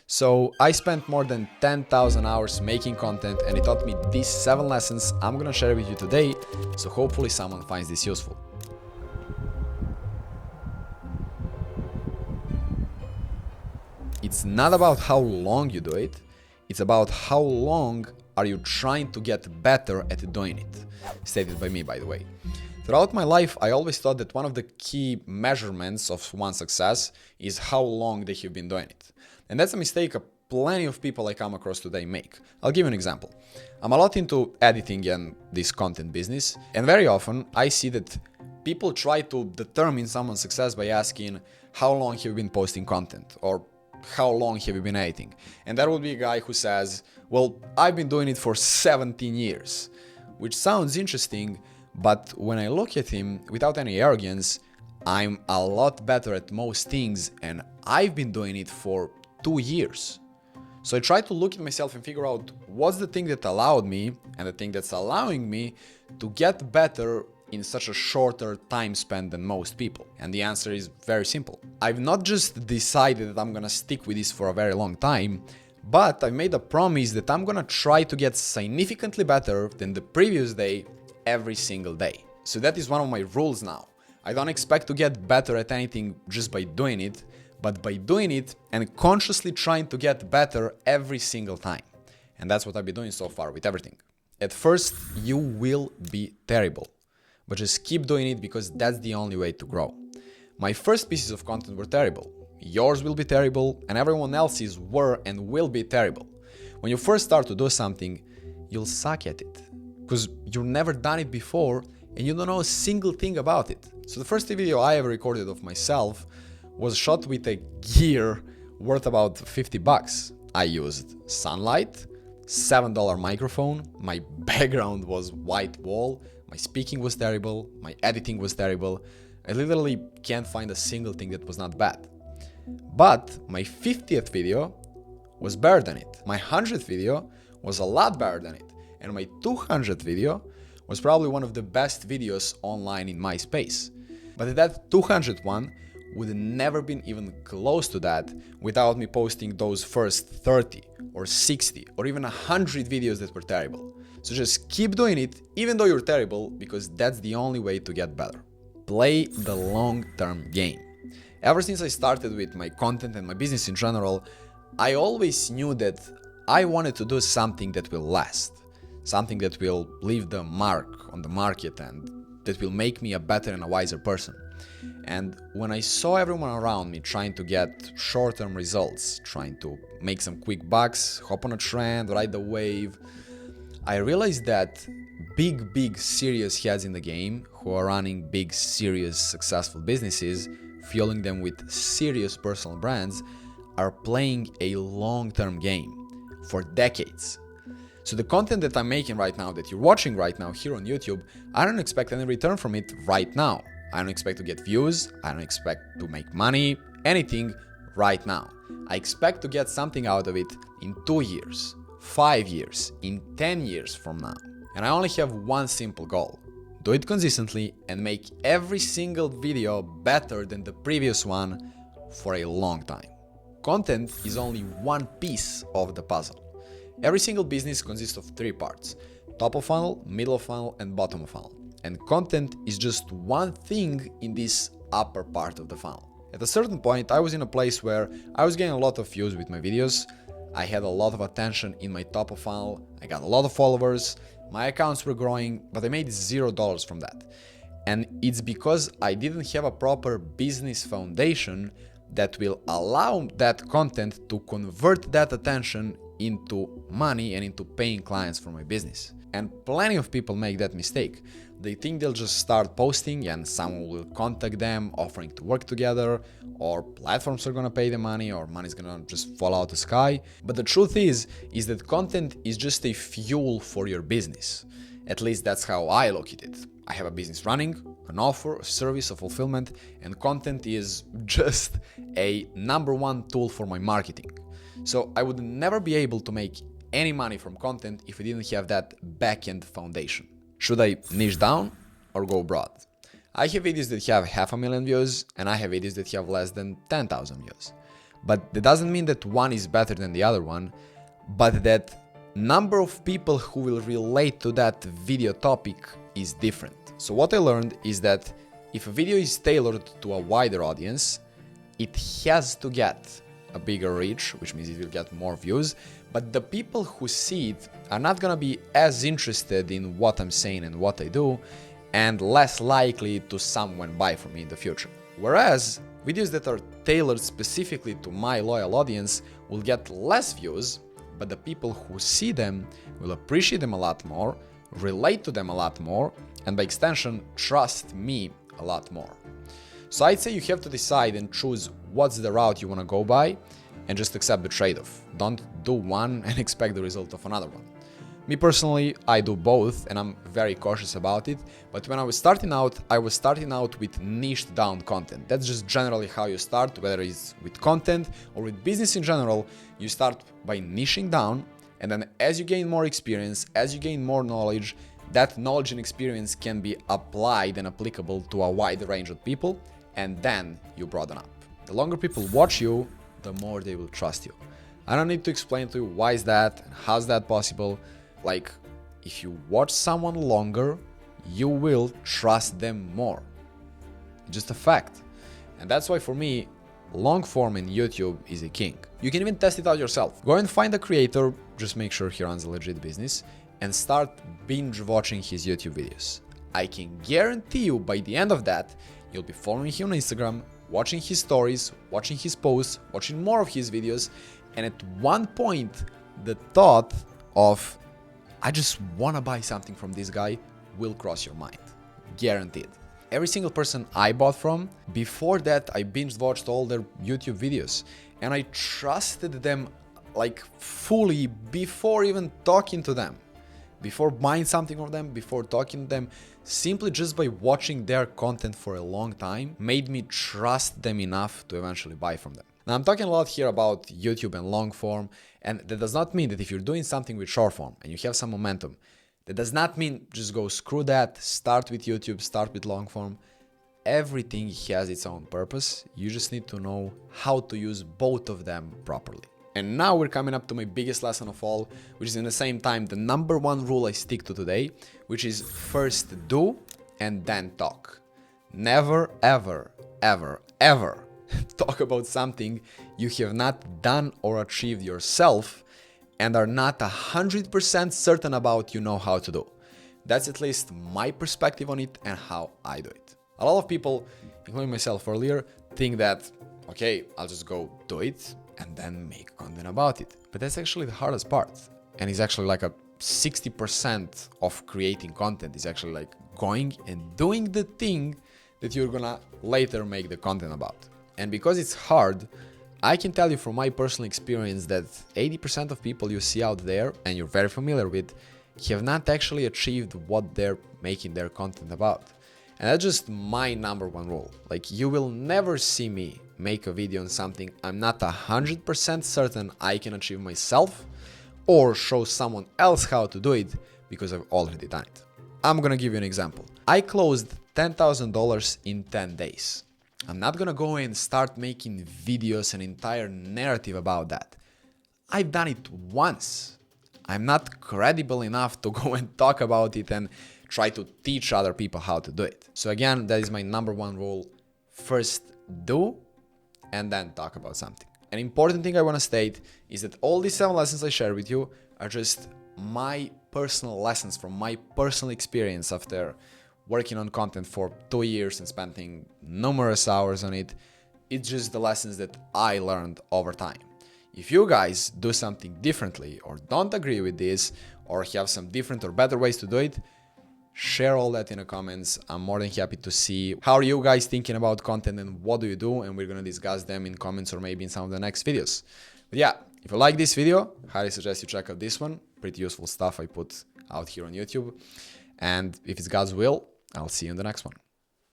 So I spent more than 10,000 hours making content and it taught me these 7 lessons I'm gonna share with you today, so hopefully someone finds this useful. It's not about how long you do it, it's about how long are you trying to get better at doing it. Stated by me, by the way. Throughout my life, I always thought that one of the key measurements of one's success is how long they have been doing it. And that's a mistake plenty of people I come across today make. I'll give you an example. I'm a lot into editing and this content business, and very often I see that people try to determine someone's success by asking how long have you been posting content or how long have you been editing? And there will be a guy who says, well, I've been doing it for 17 years, which sounds interesting, but when I look at him without any arrogance, I'm a lot better at most things and I've been doing it for 2 years. So I try to look at myself and figure out what's the thing that allowed me and the thing that's allowing me to get better in such a shorter time span than most people. And the answer is very simple. I've not just decided that I'm gonna stick with this for a very long time, but I made a promise that I'm gonna try to get significantly better than the previous day every single day. So that is one of my rules now. I don't expect to get better at anything just by doing it, but by doing it and consciously trying to get better every single time. And that's what I've been doing so far with everything. At first, you will be terrible, but just keep doing it because that's the only way to grow. My first pieces of content were terrible. Yours will be terrible, and everyone else's were and will be terrible. When you first start to do something, you'll suck at it because you've never done it before and you don't know a single thing about it. So the first video I ever recorded of myself was shot with a gear worth about 50 bucks. I used sunlight, $7 microphone, my background was white wall, my speaking was terrible, my editing was terrible. I literally can't find a single thing that was not bad. But my 50th video was better than it. My 100th video was a lot better than it. And my 200th video was probably one of the best videos online in my space. But that 200th one would have never been even close to that without me posting those first 30 or 60 or even 100 videos that were terrible. So just keep doing it even though you're terrible, because that's the only way to get better. Play the long-term game. Ever since I started with my content and my business in general, I always knew that I wanted to do something that will last, something that will leave the mark on the market and that will make me a better and a wiser person. And when I saw everyone around me trying to get short-term results, trying to make some quick bucks, hop on a trend, ride the wave, I realized that big serious heads in the game who are running big, serious, successful businesses, fueling them with serious personal brands, are playing a long-term game for decades. So the content that I'm making right now, that you're watching right now here on YouTube, I don't expect any return from it right now. I don't expect to get views, I don't expect to make money, anything right now. I expect to get something out of it in 2 years, 5 years, in 10 years from now. And I only have one simple goal. Do it consistently and make every single video better than the previous one for a long time. Content is only one piece of the puzzle. Every single business consists of 3 parts: top of funnel, middle of funnel, and bottom of funnel. And content is just one thing in this upper part of the funnel. At a certain point, I was in a place where I was getting a lot of views with my videos, I had a lot of attention in my top of funnel, I got a lot of followers, my accounts were growing, but I made $0 from that. And it's because I didn't have a proper business foundation that will allow that content to convert that attention into money and into paying clients for my business. And plenty of people make that mistake. They think they'll just start posting and someone will contact them offering to work together, or platforms are gonna pay them money, or money's gonna just fall out the sky. But the truth is that content is just a fuel for your business. At least that's how I look at it. I have a business running, an offer, a service, a fulfillment, and content is just a number one tool for my marketing. So I would never be able to make any money from content if I didn't have that back-end foundation. Should I niche down or go broad? I have videos that have 500,000 views and I have videos that have less than 10,000 views. but that doesn't mean that one is better than the other one, but that number of people who will relate to that video topic is different. So what I learned is that if a video is tailored to a wider audience, it has to get a bigger reach, which means it will get more views, but the people who see it are not gonna be as interested in what I'm saying and what I do, and less likely to someone buy from me in the future. Whereas videos that are tailored specifically to my loyal audience will get less views, but the people who see them will appreciate them a lot more, relate to them a lot more, and by extension, trust me a lot more. So I'd say you have to decide and choose what's the route you want to go by and just accept the trade-off. Don't do one and expect the result of another one. Me personally, I do both and I'm very cautious about it, but when I was starting out with niched down content. That's just generally how you start, whether it's with content or with business in general. You start by niching down, and then as you gain more experience, as you gain more knowledge, that knowledge and experience can be applied and applicable to a wide range of people, and then you broaden up. The longer people watch you, the more they will trust you. I don't need to explain to you why is that and how's that possible. Like, if you watch someone longer, you will trust them more. Just a fact. And that's why for me, long form in YouTube is a king. You can even test it out yourself. Go and find a creator, just make sure he runs a legit business, and start binge watching his YouTube videos. I can guarantee you by the end of that, you'll be following him on Instagram, watching his stories, watching his posts, watching more of his videos, and at one point, the thought of, I just wanna buy something from this guy will cross your mind. Guaranteed. Every single person I bought from, before that I binge watched all their YouTube videos and I trusted them like fully before even talking to them. Before buying something from them, before talking to them, simply just by watching their content for a long time made me trust them enough to eventually buy from them. Now I'm talking a lot here about YouTube and long form, and that does not mean that if you're doing something with short form and you have some momentum, that does not mean just go screw that, start with YouTube, start with long form. Everything has its own purpose. You just need to know how to use both of them properly. And now we're coming up to my biggest lesson of all, which is in the same time the number one rule I stick to today, which is first do and then talk. Never, ever, ever, ever talk about something you have not done or achieved yourself and are not 100% certain about you know how to do. That's at least my perspective on it and how I do it. A lot of people, including myself earlier, think that, okay, I'll just go do it and then make content about it. But that's actually the hardest part. And it's actually like a 60% of creating content is actually like going and doing the thing that you're gonna later make the content about. And because it's hard, I can tell you from my personal experience that 80% of people you see out there and you're very familiar with have not actually achieved what they're making their content about. And that's just my number one rule. Like, you will never see me make a video on something I'm not 100% certain I can achieve myself or show someone else how to do it because I've already done it. I'm gonna give you an example. I closed $10,000 in 10 days. I'm not gonna go and start making videos, an entire narrative about that. I've done it once. I'm not credible enough to go and talk about it and try to teach other people how to do it. So again, that is my number one rule. First do and then talk about something. An important thing I want to state is that all these 7 lessons I share with you are just my personal lessons from my personal experience after working on content for 2 years and spending numerous hours on it. It's just the lessons that I learned over time. If you guys do something differently or don't agree with this or have some different or better ways to do it, share all that in the comments. I'm more than happy to see how are you guys thinking about content and what do you do, and we're gonna discuss them in comments or maybe in some of the next videos. But yeah, if you like this video, highly suggest you check out this one. Pretty useful stuff I put out here on YouTube. And if it's God's will, I'll see you in the next one.